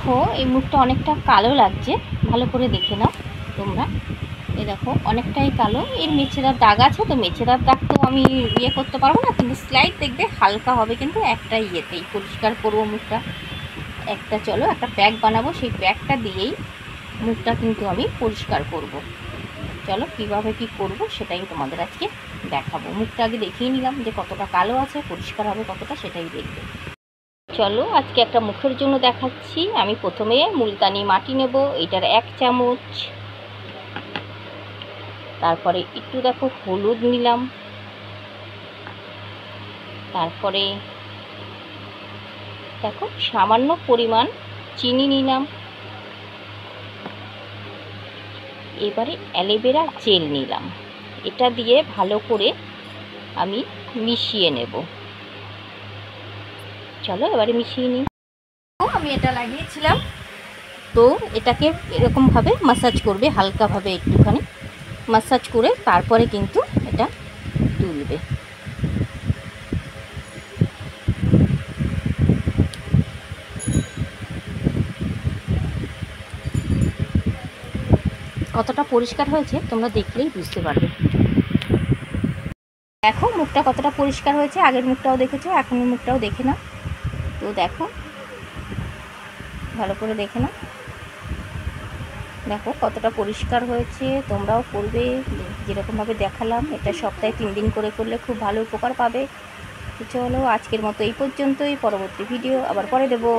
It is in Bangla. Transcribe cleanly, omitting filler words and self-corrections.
দেখো এই মুখটা অনেকটা কালো লাগছে, ভালো করে দেখে নাও তোমরা। এই দেখো অনেকটাই কালো, এর মেছেদার দাগ আছে, তো মেছেদার দাগ তো আমি ইয়ে করতে পারবো না, কিন্তু স্লাইড দেখবে হালকা হবে, কিন্তু একটা ইয়েতেই পরিষ্কার করবো মুখটা। একটা চলো একটা প্যাক বানাবো, সেই প্যাকটা দিয়েই মুখটা কিন্তু আমি পরিষ্কার করব। চলো কীভাবে কি করব সেটাই তোমাদের আজকে দেখাবো। মুখটা আগে দেখিয়ে নিলাম যে কতটা কালো আছে, পরিষ্কার হবে কতটা সেটাই দেখবে। চলো আজকে একটা মুখের জন্য দেখাচ্ছি। আমি প্রথমে মুলতানি মাটি নেব, এটার 1 চামচ। তারপরে একটু দেখো হলুদ নিলাম, তারপরে দেখো সামান্য পরিমাণ চিনি নিলাম। এবারে অ্যালোভেরা জেল নিলাম, এটা দিয়ে ভালো করে আমি মিশিয়ে নেব। চলো এবারে মিশিয়ে নিই। আমি এটা লাগিয়েছিলাম, তো এটাকে এরকমভাবে মাসাজ করবে, হালকাভাবে একটুখানি মাসাজ করে তারপরে কিন্তু এটা তুলবে। কতটা পরিষ্কার হয়েছে তোমরা দেখলেই বুঝতে পারবে। দেখো মুখটা কতটা পরিষ্কার হয়েছে, আগের মুখটাও দেখেছো, এখনের মুখটাও দেখে নাও। তো দেখো ভালো করে দেখে নাও, দেখো কতটা পরিষ্কার হয়েছে। তোমরাও করবে যেরকমভাবে দেখালাম। এটা সপ্তাহে 3 দিন করে করলে খুব ভালো উপকার পাবে। তো চলো আজকের মতো এই পর্যন্তই, পরবর্তী ভিডিও আবার পরে দেবো।